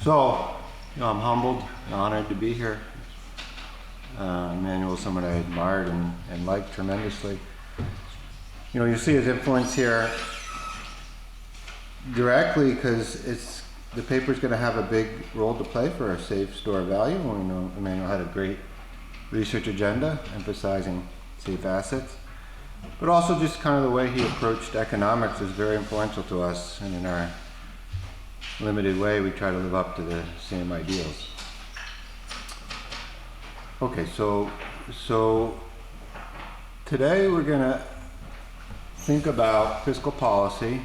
So, I'm humbled and honored to be here. Emmanuel is someone I admired and liked tremendously. You see his influence here directly because the paper's going to have a big role to play for our safe store of value. We know Emmanuel had a great research agenda emphasizing safe assets, but also just kind of the way he approached economics is very influential to us, and in our limited way we try to live up to the same ideals. Okay, so today we're going to think about fiscal policy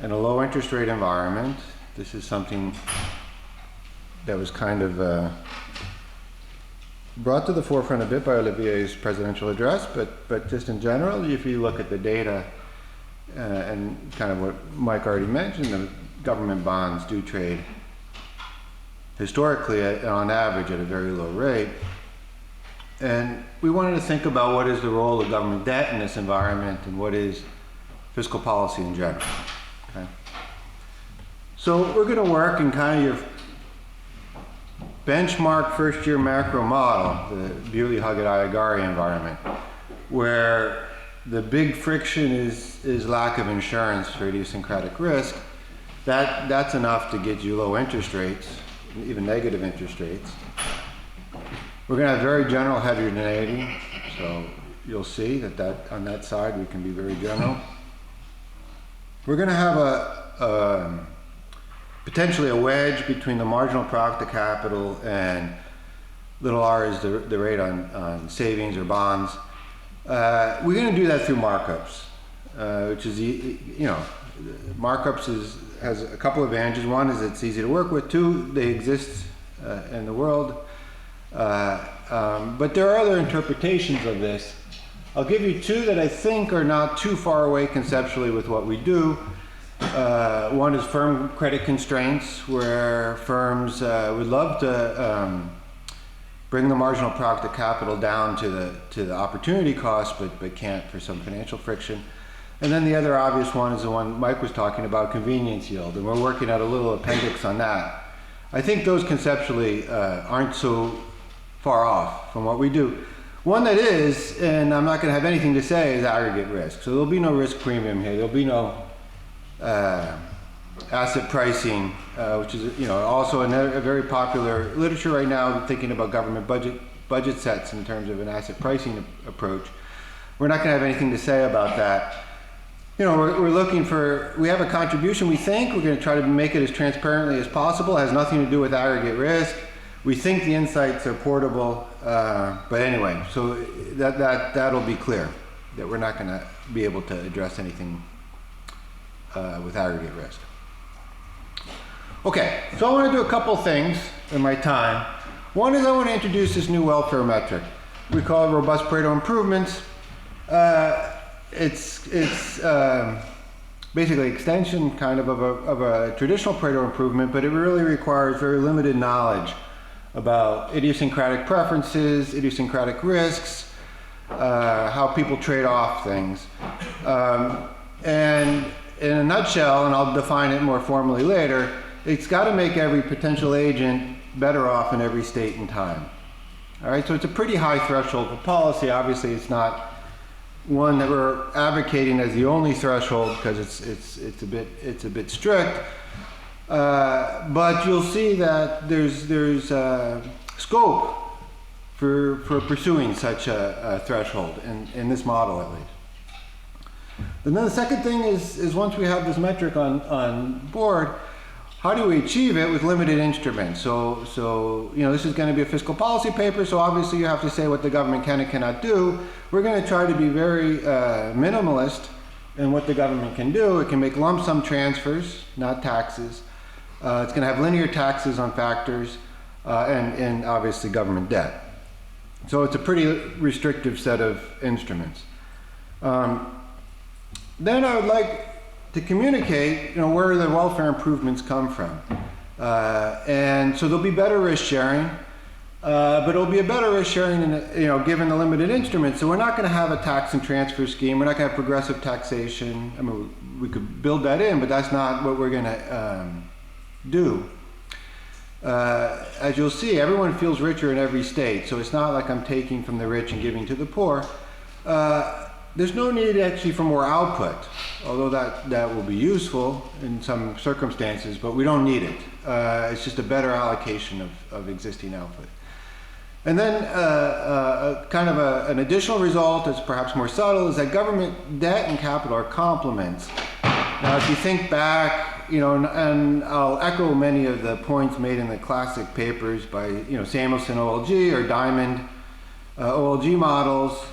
in a low interest rate environment. This is something that was kind of brought to the forefront a bit by Olivier's presidential address, but just in general, if you look at the data and kind of what Mike already mentioned, the government bonds do trade historically on average at a very low rate. And we wanted to think about what is the role of government debt in this environment and what is fiscal policy in general. Okay? So we're going to work in kind of your benchmark first year macro model, the Bewley-Huggett-Iagari environment, where the big friction is lack of insurance for idiosyncratic risk. That's enough to get you low interest rates, even negative interest rates. We're going to have very general heterogeneity, so you'll see that on that side we can be very general. We're going to have potentially a wedge between the marginal product of capital and little r is the rate on savings or bonds. We're going to do that through markups, which is, markups has a couple of advantages. One is it's easy to work with. Two, they exist in the world. But there are other interpretations of this. I'll give you two that I think are not too far away conceptually with what we do. One is firm credit constraints, where firms would love to bring the marginal product of capital down to the opportunity cost, but can't for some financial friction. And then the other obvious one is the one Mike was talking about, convenience yield, and we're working out a little appendix on that. I think those conceptually aren't so far off from what we do. One that is, and I'm not going to have anything to say, is aggregate risk. So there'll be no risk premium here. There'll be no asset pricing, which is also a very popular literature right now, thinking about government budget sets in terms of an asset pricing approach. We're not going to have anything to say about that. We're looking for, we have a contribution, we think. We're going to try to make it as transparently as possible. It has nothing to do with aggregate risk. We think the insights are portable, but anyway, so that'll be clear, that we're not going to be able to address anything with aggregate risk. Okay, so I want to do a couple things in my time. One is I want to introduce this new welfare metric. We call it robust Pareto improvements. It's basically extension kind of a traditional Pareto improvement, but it really requires very limited knowledge about idiosyncratic preferences, idiosyncratic risks, how people trade off things. And in a nutshell, and I'll define it more formally later, it's got to make every potential agent better off in every state and time. All right, so it's a pretty high threshold for policy. Obviously, it's not one that we're advocating as the only threshold because it's a bit strict. But you'll see that there's scope for pursuing such a threshold in this model at least. And then the second thing is once we have this metric on board, how do we achieve it with limited instruments? So this is going to be a fiscal policy paper, so obviously you have to say what the government can and cannot do. We're going to try to be very minimalist in what the government can do. It can make lump sum transfers, not taxes. It's going to have linear taxes on factors and obviously government debt. So it's a pretty restrictive set of instruments. Then I would like to communicate, where the welfare improvements come from. And so there'll be better risk sharing, but it'll be a better risk sharing given the limited instruments. So we're not going to have a tax and transfer scheme. We're not going to have progressive taxation. I mean, we could build that in, but that's not what we're going to do. as you'll see, everyone feels richer in every state, so it's not like I'm taking from the rich and giving to the poor. There's no need actually for more output, although that will be useful in some circumstances, but we don't need it. It's just a better allocation of existing output. And then an additional result that's perhaps more subtle is that government debt and capital are complements. Now, if you think back, and I'll echo many of the points made in the classic papers by, Samuelson OLG or Diamond OLG models.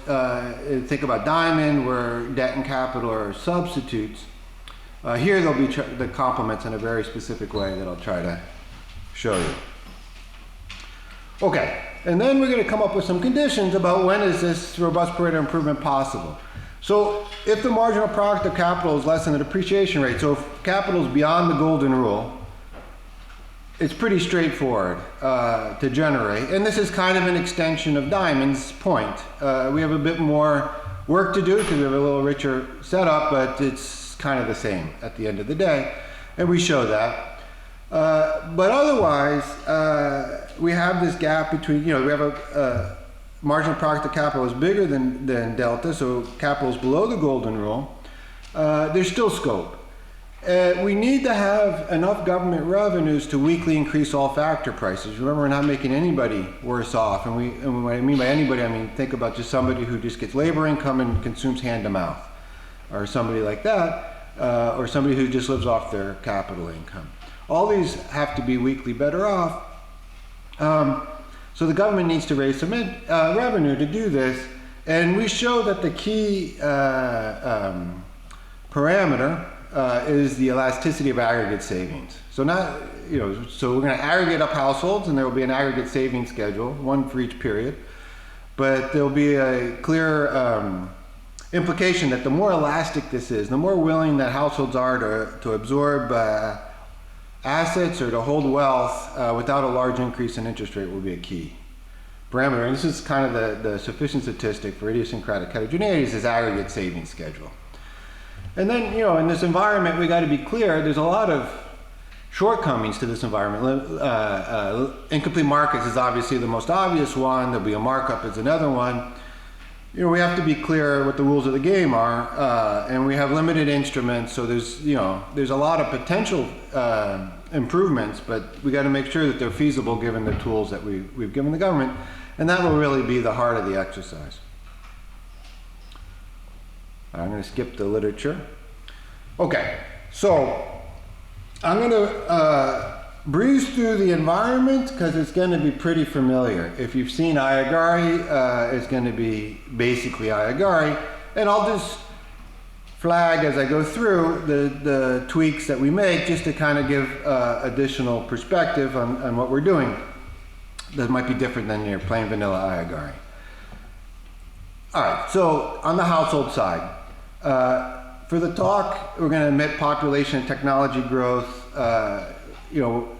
Think about Diamond, where debt and capital are substitutes. Here they'll be the complements in a very specific way that I'll try to show you. Okay, and then we're going to come up with some conditions about when is this robust Pareto improvement possible. So if the marginal product of capital is less than the depreciation rate, so if capital is beyond the golden rule, it's pretty straightforward to generate. And this is kind of an extension of Diamond's point. We have a bit more work to do because we have a little richer setup, but it's kind of the same at the end of the day. And we show that. But otherwise, we have this gap between, we have a marginal product of capital is bigger than delta, so capital is below the golden rule. There's still scope. We need to have enough government revenues to weekly increase all factor prices. Remember, we're not making anybody worse off. And what I mean by anybody, I mean think about just somebody who just gets labor income and consumes hand to mouth, or somebody like that, or somebody who just lives off their capital income. All these have to be weekly better off. So the government needs to raise some revenue to do this. And we show that the key parameter is the elasticity of aggregate savings. So so we're going to aggregate up households, and there will be an aggregate savings schedule, one for each period. But there'll be a clear implication that the more elastic this is, the more willing that households are to absorb assets or to hold wealth without a large increase in interest rate will be a key parameter. And this is kind of the sufficient statistic for idiosyncratic heterogeneity is this aggregate savings schedule. And then, in this environment, we got to be clear, there's a lot of shortcomings to this environment. Incomplete markets is obviously the most obvious one. There'll be a markup is another one. We have to be clear what the rules of the game are, and we have limited instruments, so there's a lot of potential improvements, but we got to make sure that they're feasible given the tools that we've given the government, and that will really be the heart of the exercise. I'm going to skip the literature. Okay, so I'm going to breeze through the environment because it's going to be pretty familiar. If you've seen Iagari, it's going to be basically Iagari, and I'll just flag as I go through the tweaks that we make just to kind of give additional perspective on what we're doing that might be different than your plain vanilla Iagari. All right, so on the household side, for the talk, we're going to admit population and technology growth.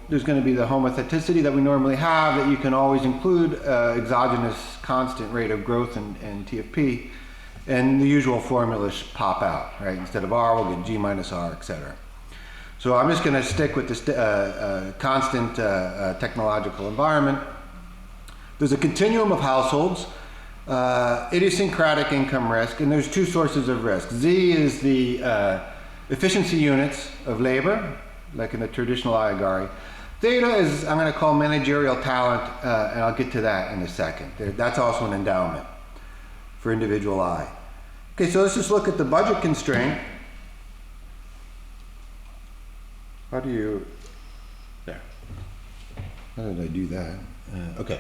There's going to be the homotheticity that we normally have that you can always include exogenous constant rate of growth in TFP, and the usual formulas pop out, right? Instead of R, we'll get G minus R, etc. So I'm just going to stick with this constant technological environment. There's a continuum of households. Idiosyncratic income risk, and there's two sources of risk. Z is the efficiency units of labor, like in the traditional Iagari. Theta is, I'm going to call managerial talent, and I'll get to that in a second. That's also an endowment for individual I. Okay, so let's just look at the budget constraint. How do you, there. How did I do that? Okay.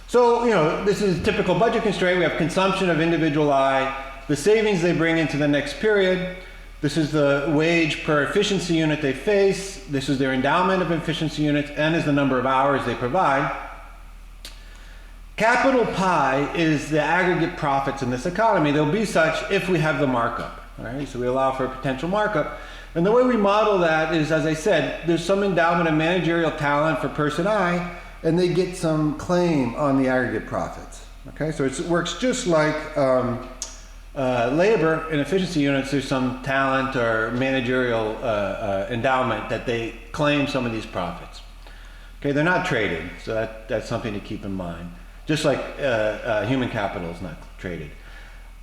So, this is a typical budget constraint. We have consumption of individual I, the savings they bring into the next period. This is the wage per efficiency unit they face. This is their endowment of efficiency units. N is the number of hours they provide. Capital pi is the aggregate profits in this economy. They'll be such if we have the markup. All right? So we allow for a potential markup. And the way we model that is, as I said, there's some endowment of managerial talent for person I, and they get some claim on the aggregate profits. Okay, so it works just like labor in efficiency units. There's some talent or managerial endowment that they claim some of these profits. Okay, they're not traded, so that's something to keep in mind. Just like human capital is not traded.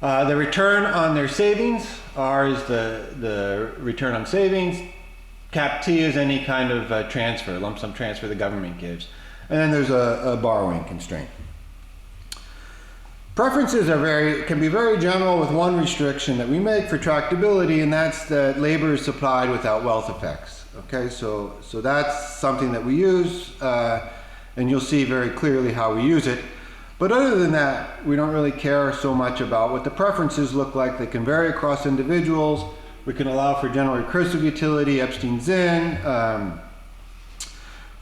The return on their savings, R is the return on savings, cap T is any kind of transfer, lump sum transfer the government gives. And then there's a borrowing constraint. Preferences can be very general with one restriction that we make for tractability, and that's that labor is supplied without wealth effects. Okay, so that's something that we use, and you'll see very clearly how we use it. But other than that, we don't really care so much about what the preferences look like. They can vary across individuals. We can allow for general recursive utility, Epstein-Zinn.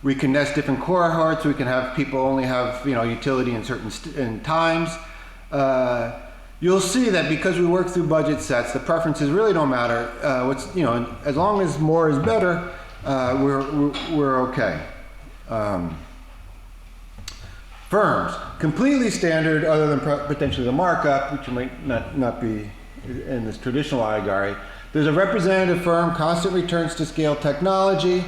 We can nest different cohorts. We can have people only have utility in certain times. You'll see that because we work through budget sets, the preferences really don't matter. As long as more is better, we're okay. Firms, completely standard other than potentially the markup, which might not be in this traditional Aguiar. There's a representative firm, constant returns to scale technology.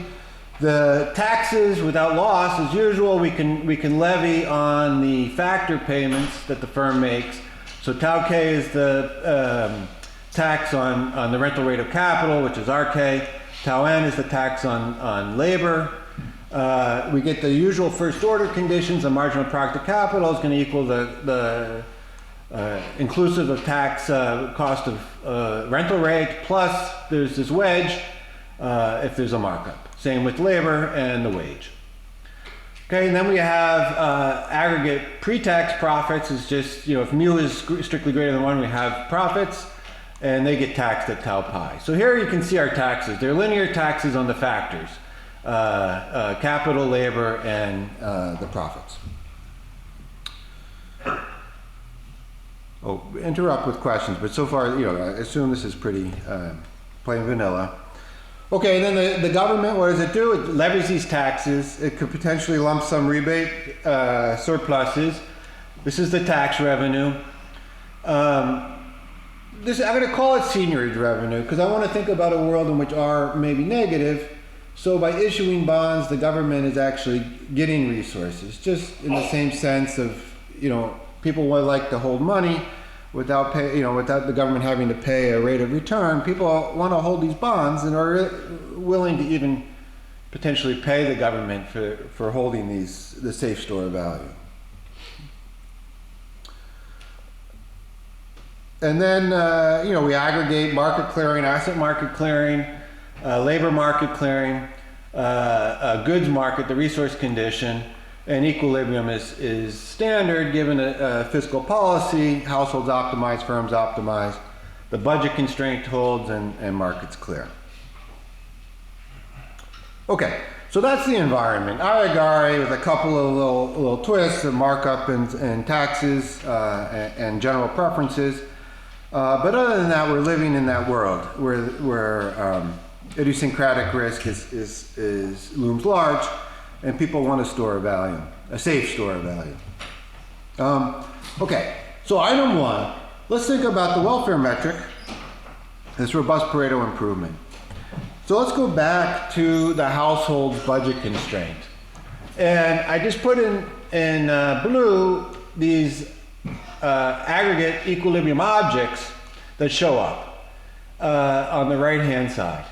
The taxes without loss, as usual, we can levy on the factor payments that the firm makes. So tau K is the tax on the rental rate of capital, which is RK. Tau N is the tax on labor. We get the usual first order conditions. The marginal product of capital is going to equal the inclusive of tax cost of rental rate, plus there's this wedge if there's a markup. Same with labor and the wage. Okay, and then we have aggregate pre-tax profits. Is just, if mu is strictly greater than 1, we have profits, and they get taxed at tau pi. So here you can see our taxes. They're linear taxes on the factors. Capital, labor, and the profits. Oh, interrupt with questions, but so far, I assume this is pretty plain vanilla. Okay, then the government, what does it do? It levies these taxes. It could potentially lump sum rebate surpluses. This is the tax revenue. I'm going to call it seigniorage revenue because I want to think about a world in which R may be negative. So by issuing bonds, the government is actually getting resources, just in the same sense of, people would like to hold money without the government having to pay a rate of return. People want to hold these bonds and are willing to even potentially pay the government for holding the safe store of value. And then, we aggregate market clearing, asset market clearing, labor market clearing, goods market, the resource condition, and equilibrium is standard given a fiscal policy. Households optimize, firms optimize, the budget constraint holds, and markets clear. Okay, so that's the environment. Aguiar with a couple of little twists, the markup and taxes and general preferences. But other than that, we're living in that world where idiosyncratic risk looms large, and people want a store of value, a safe store of value. Okay, so item 1, let's think about the welfare metric, this robust Pareto improvement. So let's go back to the household's budget constraint. And I just put in blue these aggregate equilibrium objects that show up on the right-hand side.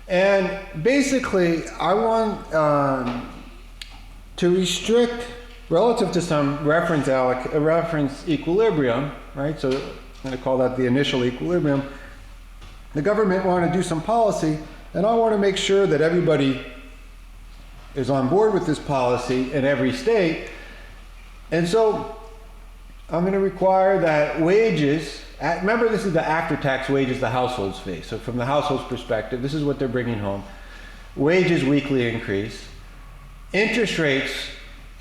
And basically, I want to restrict relative to some reference equilibrium, right? So I'm going to call that the initial equilibrium. The government want to do some policy, and I want to make sure that everybody is on board with this policy in every state. And so I'm going to require that wages, remember this is the after-tax wages the households face. So from the household's perspective, this is what they're bringing home. Wages weekly increase. Interest rates,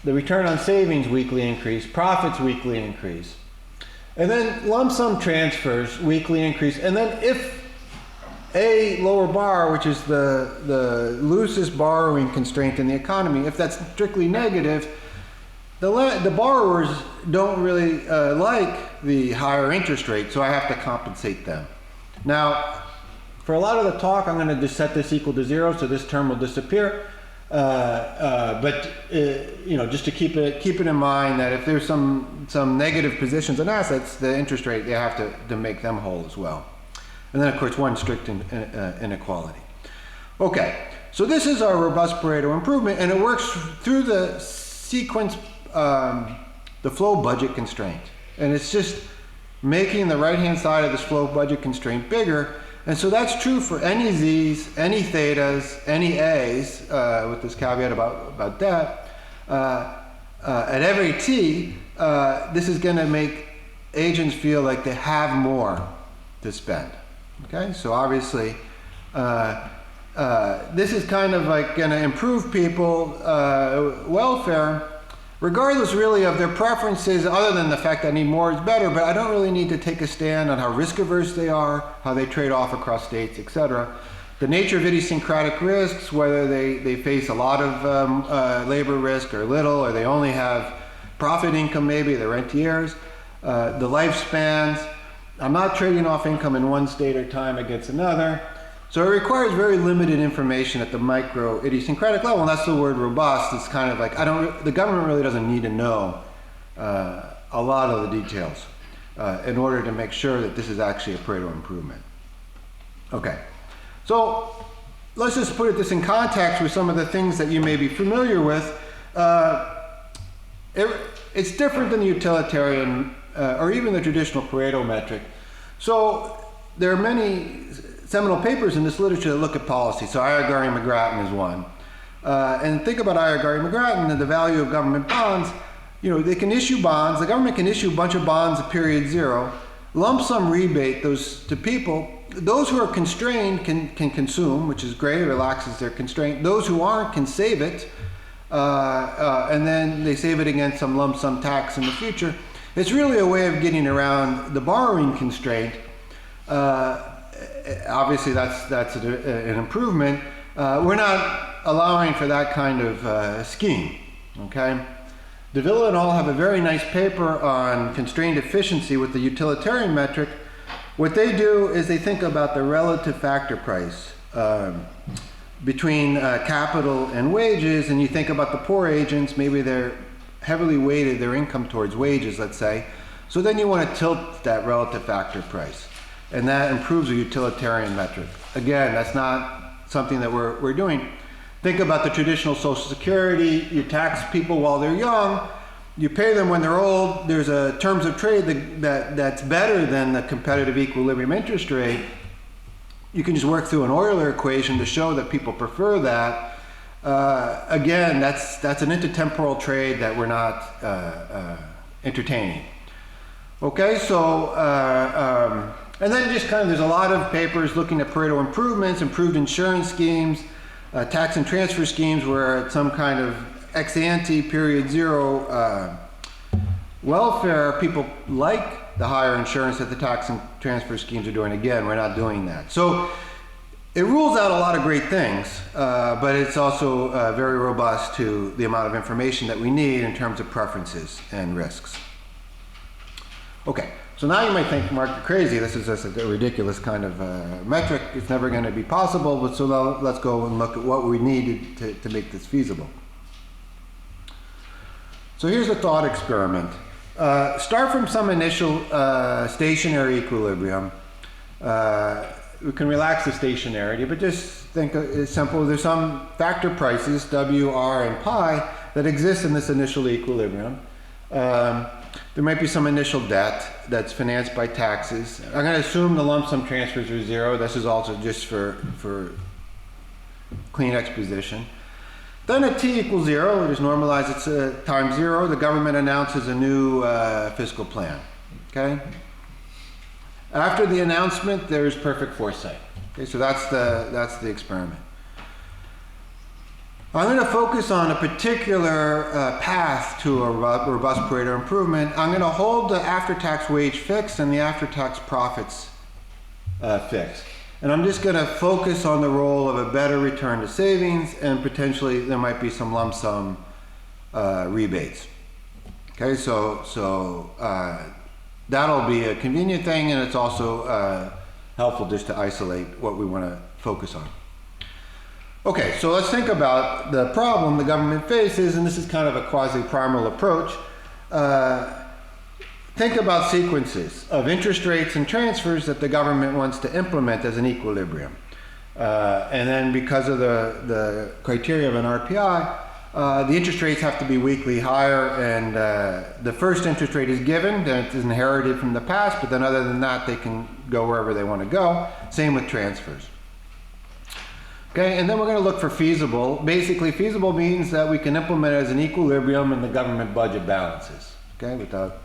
the return on savings weekly increase. Profits weekly increase. And then lump sum transfers weekly increase. And then if a lower bar, which is the loosest borrowing constraint in the economy, if that's strictly negative, the borrowers don't really like the higher interest rate, so I have to compensate them. Now, for a lot of the talk, I'm going to just set this equal to 0, so this term will disappear. But you know, just to keep it in mind that if there's some negative positions on assets, the interest rate, they have to make them whole as well. And then of course one strict inequality. Okay, so this is our robust Pareto improvement, and it works through the sequence, the flow budget constraint, and it's just making the right hand side of this flow budget constraint bigger. And so that's true for any z's, any thetas, any a's, with this caveat about that. At every t, this is going to make agents feel like they have more to spend. Okay, so obviously this is kind of like going to improve people welfare, regardless really of their preferences, other than the fact that I need more is better, but I don't really need to take a stand on how risk averse they are, how they trade off across states, etc. The nature of idiosyncratic risks, whether they face a lot of labor risk or little, or they only have profit income, maybe they're rentiers, the lifespans. I'm not trading off income in one state or time against another. So it requires very limited information at the micro idiosyncratic level, and that's the word robust. It's kind of like, the government really doesn't need to know a lot of the details in order to make sure that this is actually a Pareto improvement. Okay, so let's just put this in context with some of the things that you may be familiar with. It's different than the utilitarian or even the traditional Pareto metric. So there are many seminal papers in this literature that look at policy. So Aguiar and McGrattan is one. And think about Aguiar and McGrattan and the value of government bonds. You know, they can issue bonds. The government can issue a bunch of bonds at period zero, lump sum rebate those to people. Those who are constrained can consume, which is great. It relaxes their constraint. Those who aren't can save it, and then they save it against some lump sum tax in the future. It's really a way of getting around the borrowing constraint. Obviously, that's an improvement. We're not allowing for that kind of scheme. Okay, DeVilla and all have a very nice paper on constrained efficiency with the utilitarian metric. What they do is they think about the relative factor price between capital and wages, and you think about the poor agents. Maybe they're heavily weighted their income towards wages, let's say. So then you want to tilt that relative factor price, and that improves the utilitarian metric. Again, that's not something that we're doing. Think about the traditional Social Security. You tax people while they're young, you pay them when they're old. There's a terms of trade that's better than the competitive equilibrium interest rate. You can just work through an Euler equation to show that people prefer that. Again, that's an intertemporal trade that we're not entertaining. Okay, so and then just kind of there's a lot of papers looking at Pareto improvements, improved insurance schemes, tax and transfer schemes where at some kind of ex ante period zero welfare, people like the higher insurance that the tax and transfer schemes are doing. Again, we're not doing that. So it rules out a lot of great things, but it's also very robust to the amount of information that we need in terms of preferences and risks. Okay, so now you might think, Mark, you're crazy. This is just a ridiculous kind of metric. It's never going to be possible, but so now let's go and look at what we need to make this feasible. So here's a thought experiment. Start from some initial stationary equilibrium. We can relax the stationarity, but just think it's simple. There's some factor prices, W, R, and pi, that exist in this initial equilibrium. There might be some initial debt that's financed by taxes. I'm going to assume the lump sum transfers are zero. This is also just for clean exposition. Then at t equals zero, it is normalized at time zero. The government announces a new fiscal plan. Okay. After the announcement, there is perfect foresight. Okay, so that's the experiment. I'm going to focus on a particular path to a robust Pareto improvement. I'm going to hold the after-tax wage fixed and the after-tax profits fixed. And I'm just going to focus on the role of a better return to savings, and potentially there might be some lump sum rebates. Okay, so that'll be a convenient thing, and it's also helpful just to isolate what we want to focus on. Okay, so let's think about the problem the government faces, and this is kind of a quasi-primal approach. Think about sequences of interest rates and transfers that the government wants to implement as an equilibrium. And then because of the criteria of an RPI, the interest rates have to be weekly higher, and the first interest rate is given, then it is inherited from the past, but then other than that, they can go wherever they want to go. Same with transfers. Okay, and then we're going to look for feasible. Basically, feasible means that we can implement it as an equilibrium in the government budget balances, okay, without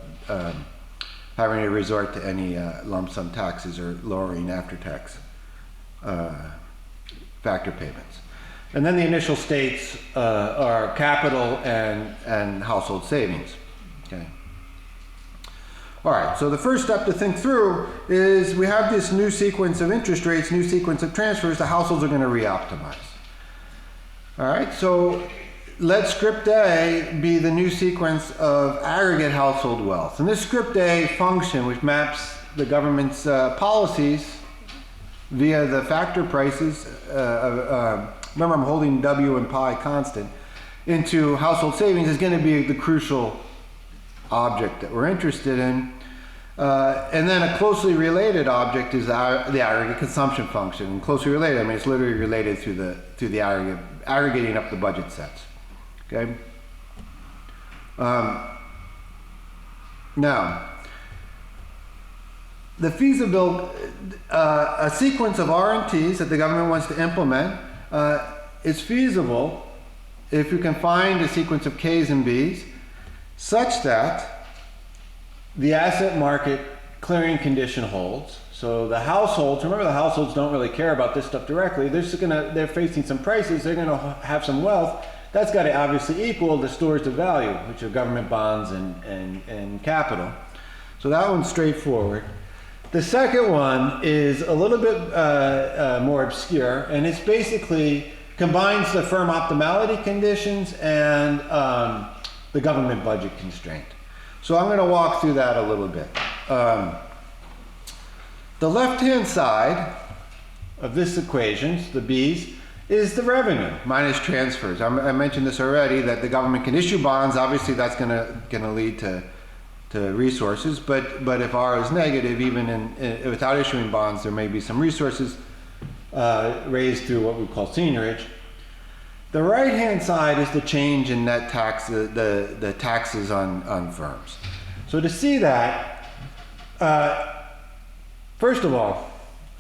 having to resort to any lump sum taxes or lowering after-tax factor payments. And then the initial states are capital and household savings, okay. All right, so the first step to think through is we have this new sequence of interest rates, new sequence of transfers, the households are going to re-optimize. All right, so let script A be the new sequence of aggregate household wealth. And this script A function, which maps the government's policies via the factor prices, remember I'm holding W and pi constant, into household savings, is going to be the crucial object that we're interested in. And then a closely related object is the aggregate consumption function. And closely related, I mean, it's literally related to the aggregating up the budget sets. Okay. Now, the feasible, a sequence of R&Ts that the government wants to implement is feasible if you can find a sequence of Ks and Bs such that the asset market clearing condition holds. So the households, remember the households don't really care about this stuff directly. They're facing some prices, they're gonna have some wealth. That's gotta obviously equal the stores of value, which are government bonds and capital. So that one's straightforward. The second one is a little bit more obscure, and it's basically combines the firm optimality conditions and the government budget constraint. So I'm going to walk through that a little bit. The left-hand side of this equation, the B's, is the revenue minus transfers. I mentioned this already, that the government can issue bonds. Obviously, that's going to lead to resources. But if R is negative, even without issuing bonds, there may be some resources raised through what we call seigniorage. The right-hand side is the change in net tax, the taxes on firms. So to see that, first of all,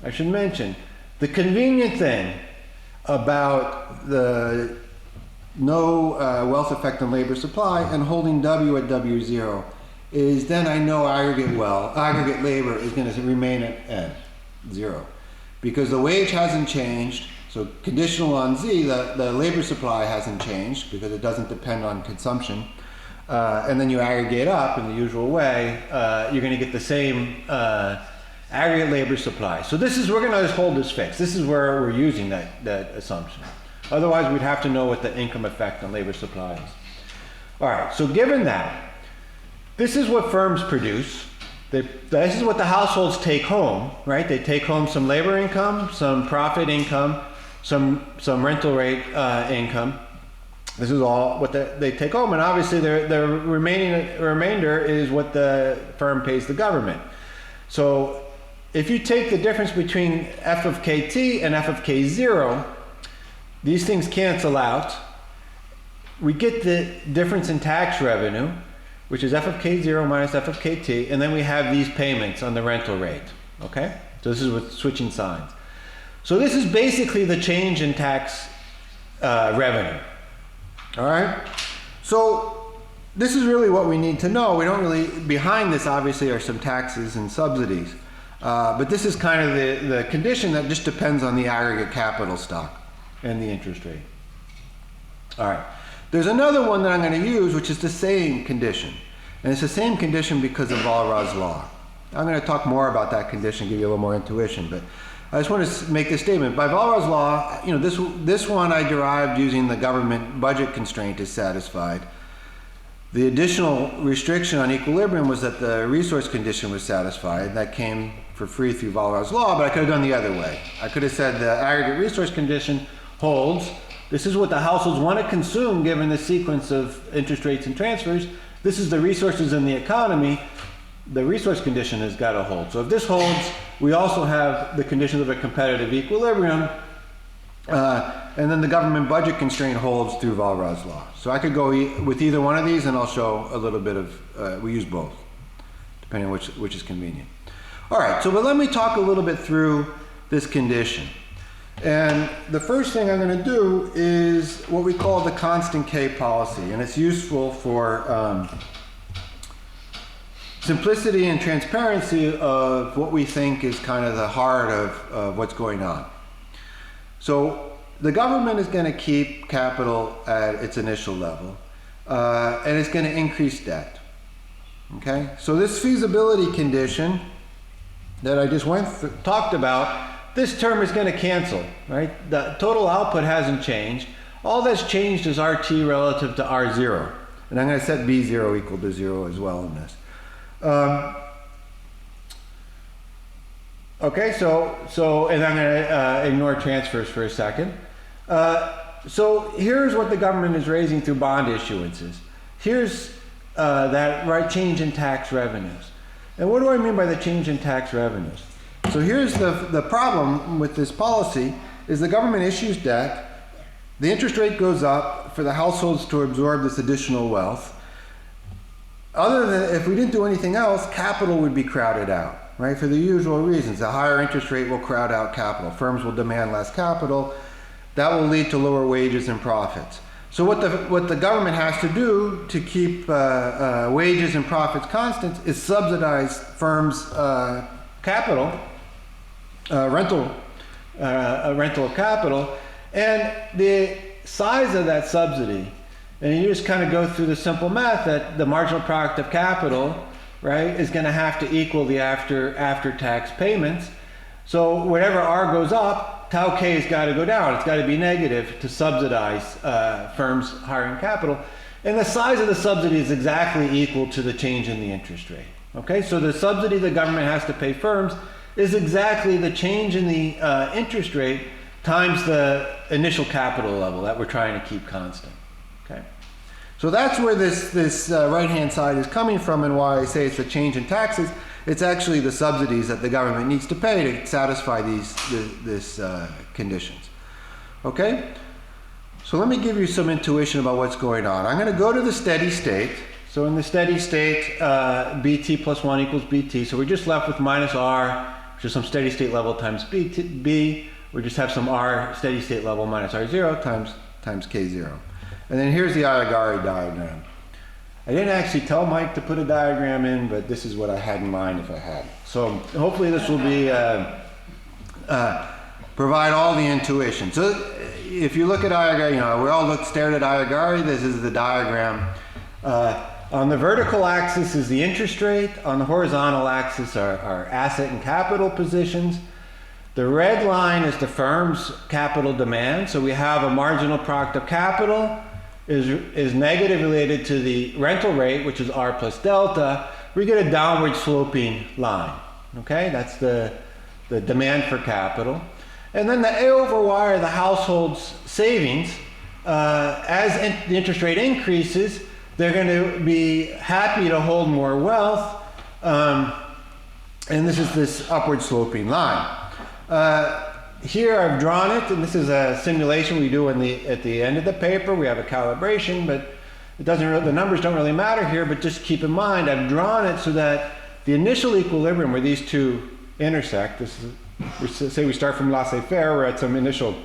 I should mention, the convenient thing about the no wealth effect on labor supply and holding W at W0 is then I know aggregate labor is going to remain at N, 0. Because the wage hasn't changed. So conditional on Z, the labor supply hasn't changed because it doesn't depend on consumption. And then you aggregate up in the usual way, you're going to get the same aggregate labor supply. So we're going to just hold this fixed. This is where we're using that assumption. Otherwise, we'd have to know what the income effect on labor supply is. All right, so given that, this is what firms produce. This is what the households take home, right? They take home some labor income, some profit income, some rental rate income. This is all what they take home, and obviously the remainder is what the firm pays the government. So if you take the difference between f of kt and f of k0, these things cancel out. We get the difference in tax revenue, which is f of k0 minus f of kt, and then we have these payments on the rental rate, okay? So this is with switching signs. So this is basically the change in tax revenue, all right? So this is really what we need to know. We don't really, behind this obviously are some taxes and subsidies, but this is kind of the condition that just depends on the aggregate capital stock and the interest rate. All right. There's another one that I'm going to use, which is the same condition. And it's the same condition because of Walras' law. I'm going to talk more about that condition, give you a little more intuition, but I just want to make this statement. By Walras' law, you know, this one I derived using the government budget constraint is satisfied. The additional restriction on equilibrium was that the resource condition was satisfied. That came for free through Walras' law, but I could have done the other way. I could have said the aggregate resource condition holds. This is what the households want to consume given the sequence of interest rates and transfers. This is the resources in the economy. The resource condition has got to hold. So if this holds, we also have the conditions of a competitive equilibrium, and then the government budget constraint holds through Walras law. So I could go with either one of these, and I'll show a little bit of, we use both, depending on which is convenient. All right, so but let me talk a little bit through this condition. And the first thing I'm going to do is what we call the constant K policy, and it's useful for simplicity and transparency of what we think is kind of the heart of what's going on. So the government is going to keep capital at its initial level, and it's going to increase debt. Okay, so this feasibility condition that I just talked about, this term is going to cancel, right? The total output hasn't changed. All that's changed is RT relative to R0. And I'm going to set B0 equal to 0 as well in this. Okay, so and I'm going to ignore transfers for a second. So here's what the government is raising through bond issuances. Here's that right change in tax revenues. And what do I mean by the change in tax revenues? So here's the problem with this policy is the government issues debt, the interest rate goes up for the households to absorb this additional wealth. Other than if we didn't do anything else, capital would be crowded out, right? For the usual reasons. A higher interest rate will crowd out capital. Firms will demand less capital. That will lead to lower wages and profits. So what the government has to do to keep wages and profits constant is subsidize firms' capital, rental of capital, and the size of that subsidy. And you just kind of go through the simple math that the marginal product of capital, right, is going to have to equal the after-tax payments. So whatever R goes up, tau K has got to go down. It's got to be negative to subsidize firms hiring capital. And the size of the subsidy is exactly equal to the change in the interest rate. Okay, so the subsidy the government has to pay firms is exactly the change in the interest rate times the initial capital level that we're trying to keep constant. Okay, so that's where this right-hand side is coming from, and why I say it's a change in taxes. It's actually the subsidies that the government needs to pay to satisfy these conditions. Okay, so let me give you some intuition about what's going on. I'm going to go to the steady state. So in the steady state, BT plus 1 equals BT. So we're just left with minus R, which is some steady state level times B. We just have some R steady state level minus R0 times K0. And then here's the Aguiar diagram. I didn't actually tell Mike to put a diagram in, but this is what I had in mind if I had. So hopefully this will be provide all the intuition. So if you look at Aguiar, you know, we all stared at Aguiar. This is the diagram. On the vertical axis is the interest rate. On the horizontal axis are asset and capital positions. The red line is the firm's capital demand. So we have a marginal product of capital is negative related to the rental rate, which is R plus delta. We get a downward sloping line. Okay, that's the demand for capital. And then the A over Y are the household's savings. As the interest rate increases, they're going to be happy to hold more wealth, and this is this upward sloping line. Here I've drawn it, and this is a simulation we do at the end of the paper. We have a calibration, but it doesn't really, the numbers don't really matter here. But just keep in mind, I've drawn it so that the initial equilibrium where these two intersect. Say we start from laissez-faire, we're at some initial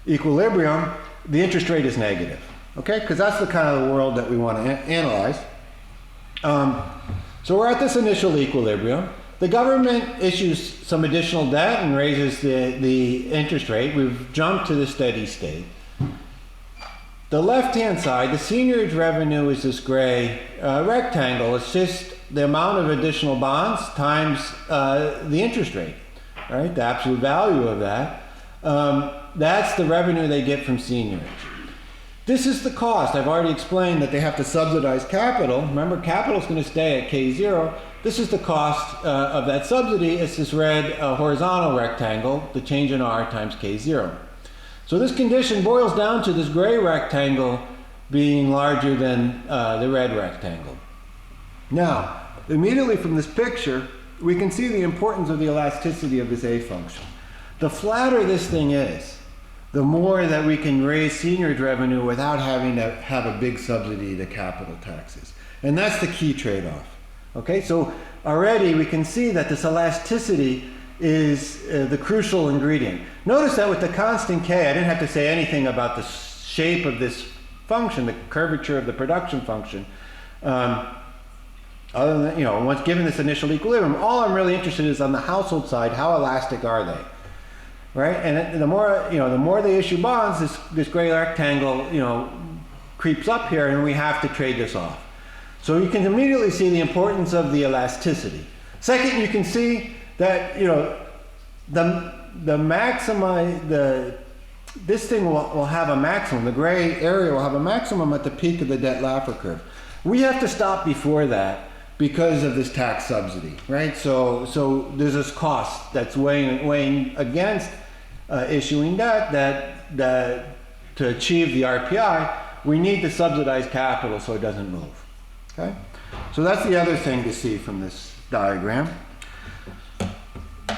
equilibrium. The interest rate is negative. Okay, because that's the kind of the world that we want to analyze. So we're at this initial equilibrium. The government issues some additional debt and raises the interest rate. We've jumped to the steady state. The left-hand side, the seniorage revenue is this gray rectangle. It's just the amount of additional bonds times the interest rate, right? The absolute value of that. That's the revenue they get from seniorage. This is the cost. I've already explained that they have to subsidize capital. Remember, capital is going to stay at K0. This is the cost of that subsidy. It's this red horizontal rectangle, the change in R times K0. So this condition boils down to this gray rectangle being larger than the red rectangle. Now, immediately from this picture, we can see the importance of the elasticity of this A function. The flatter this thing is, the more that we can raise seniorage revenue without having to have a big subsidy to capital taxes. And that's the key trade-off. Okay, so already we can see that this elasticity is the crucial ingredient. Notice that with the constant k, I didn't have to say anything about the shape of this function, the curvature of the production function. Other than, you know, once given this initial equilibrium, all I'm really interested in is on the household side, how elastic are they? Right? And the more, you know, the more they issue bonds, this gray rectangle, you know, creeps up here, and we have to trade this off. So you can immediately see the importance of the elasticity. Second, you can see that, you know, this thing will have a maximum, the gray area will have a maximum at the peak of the debt-Laffer curve. We have to stop before that because of this tax subsidy, right? So there's this cost that's weighing against issuing debt that to achieve the RPI, we need to subsidize capital so it doesn't move, okay? So that's the other thing to see from this diagram.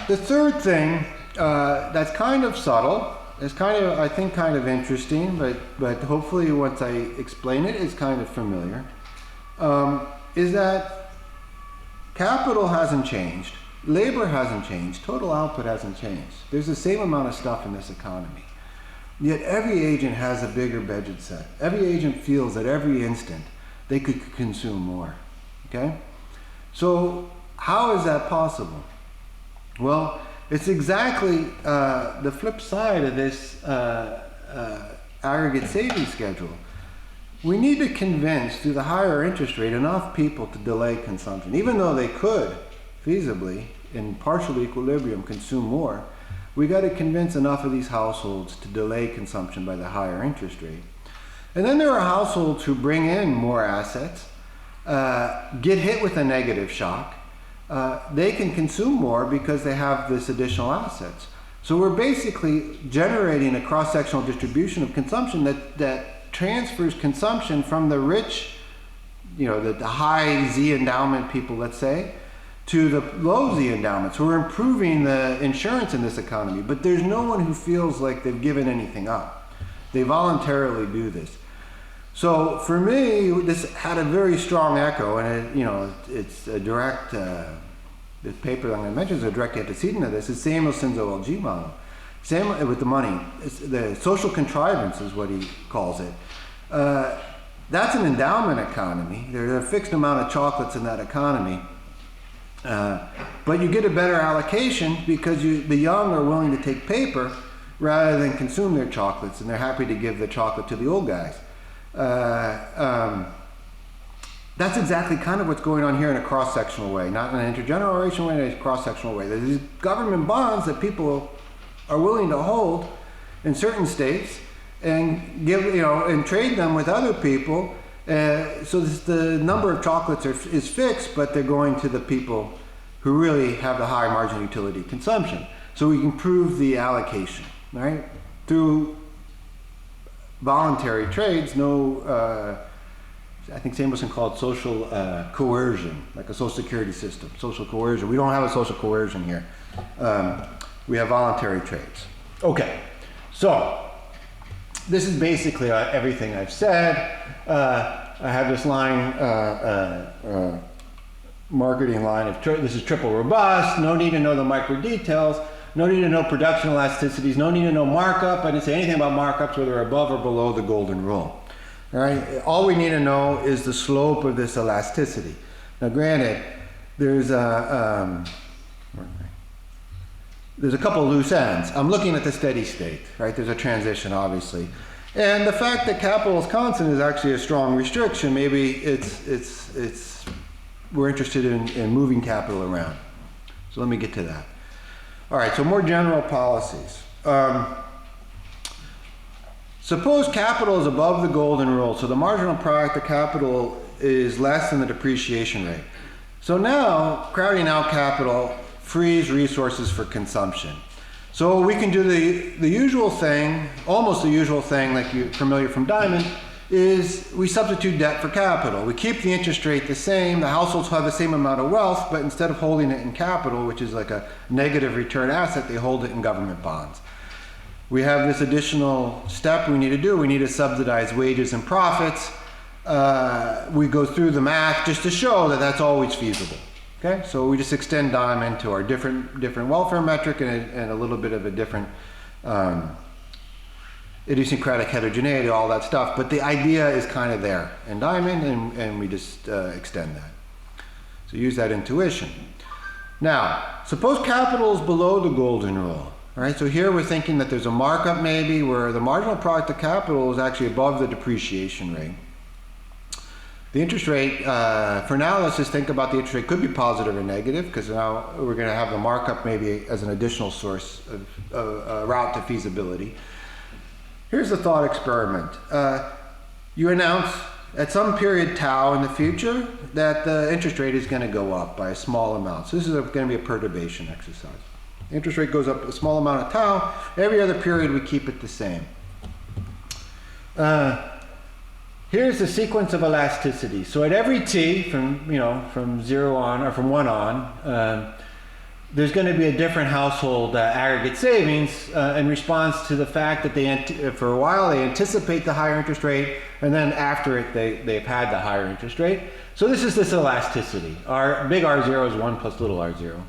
The third thing that's kind of subtle, is kind of, I think, kind of interesting, but hopefully once I explain it, it's kind of familiar, is that capital hasn't changed, labor hasn't changed, total output hasn't changed. There's the same amount of stuff in this economy. Yet every agent has a bigger budget set. Every agent feels at every instant they could consume more, okay? So how is that possible? Well, it's exactly the flip side of this aggregate savings schedule. We need to convince, through the higher interest rate, enough people to delay consumption. Even though they could, feasibly, in partial equilibrium, consume more, we got to convince enough of these households to delay consumption by the higher interest rate. And then there are households who bring in more assets, get hit with a negative shock. They can consume more because they have this additional assets. So we're basically generating a cross-sectional distribution of consumption that transfers consumption from the rich, you know, the high Z endowment people, let's say, to the low Z endowments. So we're improving the insurance in this economy, but there's no one who feels like they've given anything up. They voluntarily do this. So for me, this had a very strong echo, and it, you know, it's a direct, the paper I'm going to mention is a direct antecedent of this. It's Samuelson's OLG model. With the money, the social contrivance is what he calls it. That's an endowment economy. There's a fixed amount of chocolates in that economy. But you get a better allocation because the young are willing to take paper rather than consume their chocolates, and they're happy to give the chocolate to the old guys. That's exactly kind of what's going on here in a cross-sectional way, not in an intergenerational way, in a cross-sectional way. There's these government bonds that people are willing to hold in certain states and give, you know, and trade them with other people. So the number of chocolates is fixed, but they're going to the people who really have the high marginal utility consumption. So we can improve the allocation, right? Through voluntary trades, I think Samuelson called social coercion, like a social security system, social coercion. We don't have a social coercion here. We have voluntary trades. Okay, so this is basically everything I've said. I have this line, marketing line of, this is triple robust, no need to know the micro details, no need to know production elasticities, no need to know markup. I didn't say anything about markups, whether above or below the golden rule. All right, all we need to know is the slope of this elasticity. Now granted, there's a couple of loose ends. I'm looking at the steady state, right? There's a transition, obviously. And the fact that capital is constant is actually a strong restriction. Maybe we're interested in moving capital around. So let me get to that. All right, so more general policies. Suppose capital is above the golden rule, so the marginal product of capital is less than the depreciation rate. So now, crowding out capital frees resources for consumption. So we can do the usual thing, almost the usual thing like you're familiar from Diamond, is we substitute debt for capital. We keep the interest rate the same. The households have the same amount of wealth, but instead of holding it in capital, which is like a negative return asset, they hold it in government bonds. We have this additional step we need to do. We need to subsidize wages and profits. We go through the math just to show that that's always feasible. Okay, so we just extend Diamond to our different welfare metric and a little bit of a different idiosyncratic heterogeneity, all that stuff. But the idea is kind of there in Diamond, and we just extend that. So use that intuition. Now, suppose capital is below the golden rule. Right, so here we're thinking that there's a markup maybe where the marginal product of capital is actually above the depreciation rate. The interest rate, for now, let's just think about the interest rate could be positive or negative, because now we're going to have the markup maybe as an additional source of route to feasibility. Here's the thought experiment. You announce at some period tau in the future that the interest rate is going to go up by a small amount. So this is going to be a perturbation exercise. Interest rate goes up a small amount of tau. Every other period we keep it the same. Here's the sequence of elasticity. So at every t, from 0 on, or from 1 on, there's going to be a different household aggregate savings in response to the fact that for a while they anticipate the higher interest rate, and then after it they've had the higher interest rate. So this is this elasticity. Big R0 is 1 plus little r0.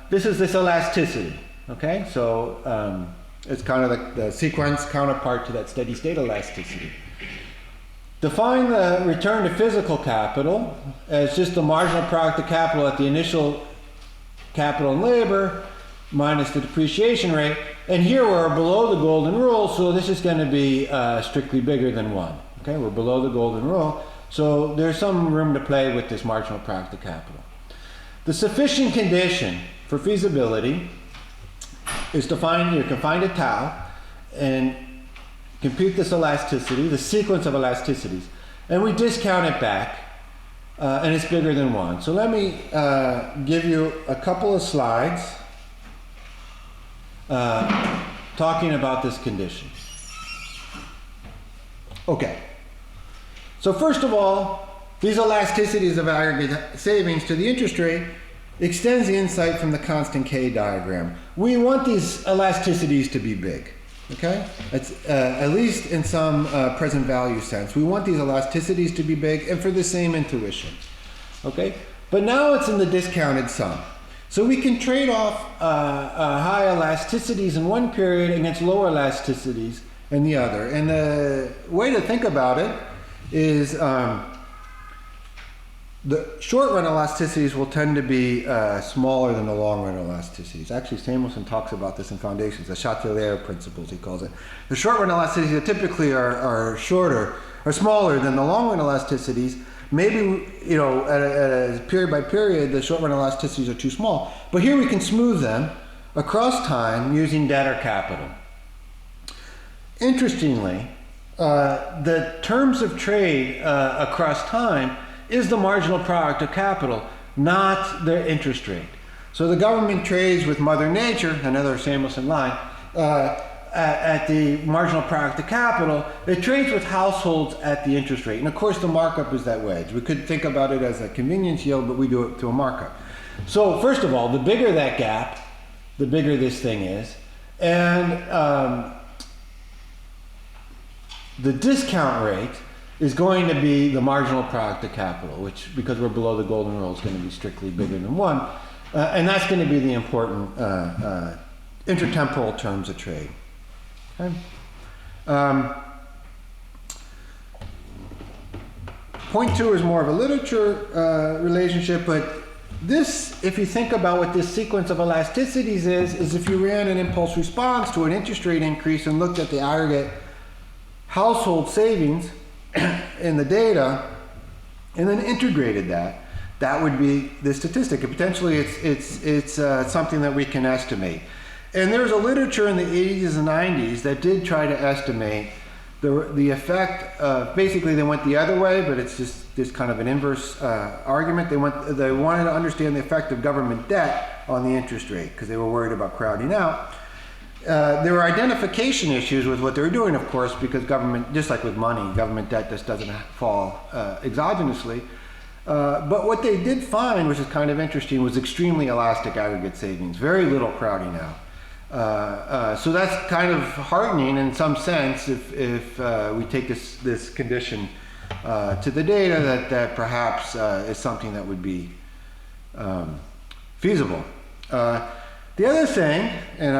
This is this elasticity, okay? So it's kind of like the sequence counterpart to that steady state elasticity. Define the return to physical capital as just the marginal product of capital at the initial capital and labor minus the depreciation rate. And here we're below the golden rule, so this is going to be strictly bigger than 1. Okay, we're below the golden rule, so there's some room to play with this marginal product of capital. The sufficient condition for feasibility is to find a tau and compute this elasticity, the sequence of elasticities, and we discount it back, and it's bigger than 1. So let me give you a couple of slides talking about this condition. Okay. So first of all, these elasticities of aggregate savings to the interest rate extends the insight from the constant K diagram. We want these elasticities to be big, okay? It's, at least in some present value sense. We want these elasticities to be big, and for the same intuition, okay? But now it's in the discounted sum. So we can trade off high elasticities in one period against lower elasticities in the other. And the way to think about it is the short-run elasticities will tend to be smaller than the long-run elasticities. Actually, Samuelson talks about this in Foundations, the Chatelier principles, he calls it. The short-run elasticities that typically are smaller than the long-run elasticities. Maybe, at a period by period, the short-run elasticities are too small. But here we can smooth them across time using debt or capital. Interestingly, the terms of trade across time is the marginal product of capital, not the interest rate. So the government trades with Mother Nature, another Samuelson line, at the marginal product of capital. It trades with households at the interest rate. And of course the markup is that wedge. We could think about it as a convenience yield, but we do it to a markup. So first of all, the bigger that gap, the bigger this thing is. And the discount rate is going to be the marginal product of capital, which, because we're below the golden rule, is going to be strictly bigger than 1. And that's going to be the important intertemporal terms of trade. Okay. Point 2 is more of a literature relationship, but this, if you think about what this sequence of elasticities is if you ran an impulse response to an interest rate increase and looked at the aggregate household savings in the data, and then integrated that would be the statistic. And potentially it's something that we can estimate. And there's a literature in the 80s and 90s that did try to estimate the effect of, basically they went the other way, but it's just this kind of an inverse argument. They wanted to understand the effect of government debt on the interest rate because they were worried about crowding out. There were identification issues with what they were doing, of course, because government, just like with money, government debt just doesn't fall exogenously. But what they did find, which is kind of interesting, was extremely elastic aggregate savings, very little crowding out. So that's kind of heartening in some sense if we take this condition to the data that perhaps is something that would be feasible. The other thing, and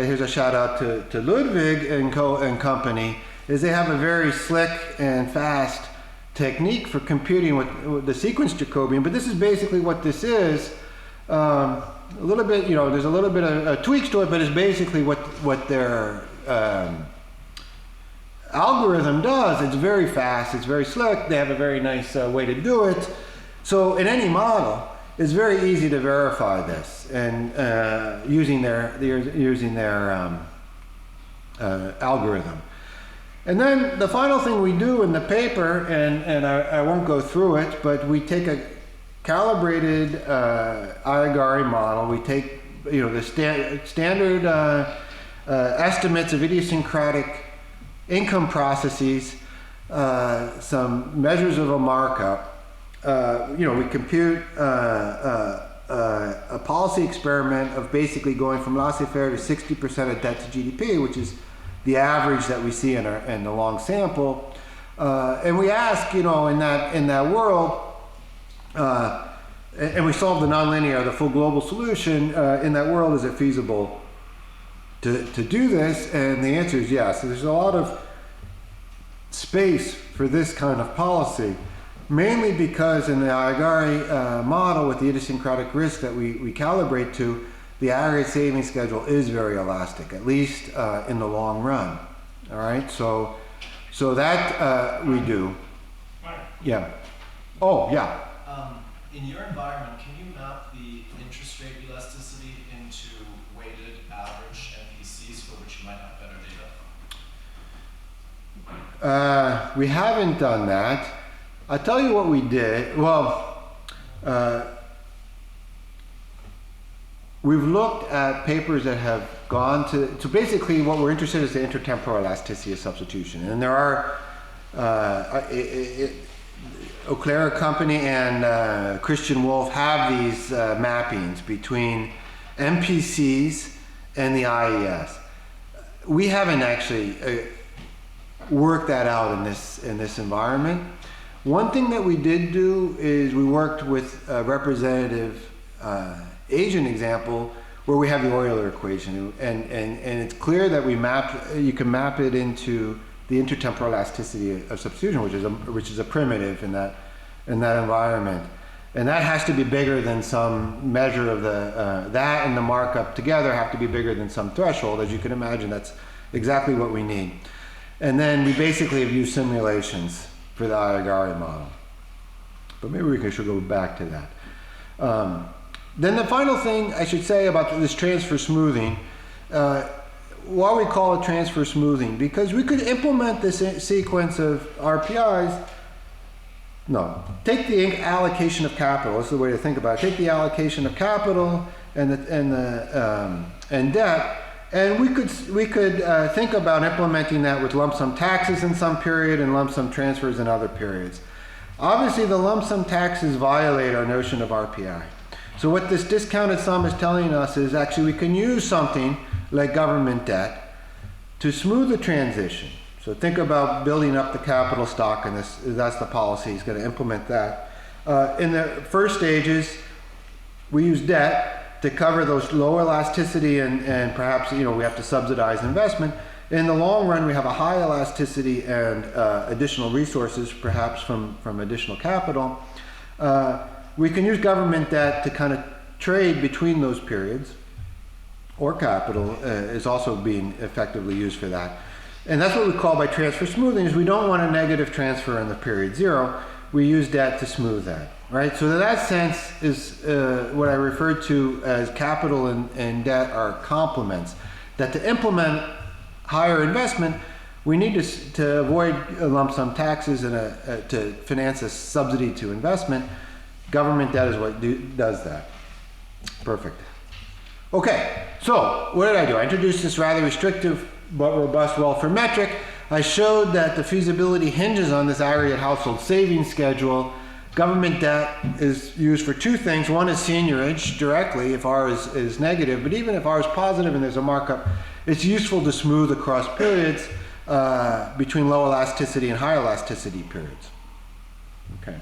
here's a shout out to Ludwig and company, is they have a very slick and fast technique for computing with the sequence Jacobian, but this is basically what this is. A little bit, there's a little bit of tweaks to it, but it's basically what their algorithm does. It's very fast, it's very slick, they have a very nice way to do it. So in any model, it's very easy to verify this, and using their algorithm. And then the final thing we do in the paper, and I won't go through it, but we take a calibrated Aguiar model. We take the standard estimates of idiosyncratic income processes, some measures of a markup. We compute a policy experiment of basically going from laissez-faire to 60% of debt to GDP, which is the average that we see in the long sample. And we ask, in that world, and we solve the nonlinear, the full global solution. In that world, is it feasible to do this? And the answer is yes. So there's a lot of space for this kind of policy, mainly because in the Aguiar model with the idiosyncratic risk that we calibrate to, the aggregate savings schedule is very elastic, at least in the long run. All right, so that we do. Yeah. Oh, yeah. In your environment, can you map the interest rate elasticity into weighted average MPCs for which you might have better data? We haven't done that. I'll tell you what we did. Well, we've looked at papers that have gone so basically what we're interested in is the intertemporal elasticity of substitution. And there are, Auclair Company and Christian Wolff have these mappings between MPCs and the IES. We haven't actually worked that out in this environment. One thing that we did do is we worked with a representative Asian example where we have the Euler equation, and it's clear that you can map it into the intertemporal elasticity of substitution, which is a primitive in that environment, and that has to be bigger than some measure of that and the markup together have to be bigger than some threshold. As you can imagine, that's exactly what we need. And then we basically have used simulations for the Aguiar model, but maybe we should go back to that. Then the final thing I should say about this transfer smoothing. Why we call it transfer smoothing? Because we could implement this sequence of RPIs. No, take the allocation of capital. This is the way to think about it. Take the allocation of capital and debt, and we could think about implementing that with lump sum taxes in some period and lump sum transfers in other periods. Obviously, the lump sum taxes violate our notion of RPI. So what this discounted sum is telling us is actually we can use something like government debt to smooth the transition. So think about building up the capital stock, and that's the policy. He's going to implement that. In the first stages, we use debt to cover those low elasticity and perhaps we have to subsidize investment. In the long run, we have a high elasticity and additional resources, perhaps from additional capital. We can use government debt to kind of trade between those periods, or capital is also being effectively used for that. And that's what we call by transfer smoothing, is we don't want a negative transfer in the period zero. We use debt to smooth that, right? So in that sense is what I refer to as capital and debt are complements. That to implement higher investment, We need to avoid lump sum taxes and to finance a subsidy to investment. Government debt is what does that. Perfect. Okay, so what did I do? I introduced this rather restrictive but robust welfare metric. I showed that the feasibility hinges on this aggregate household savings schedule. Government debt is used for two things. One is seniorage directly if R is negative, but even if R is positive and there's a markup, it's useful to smooth across periods between low elasticity and high elasticity periods. Okay.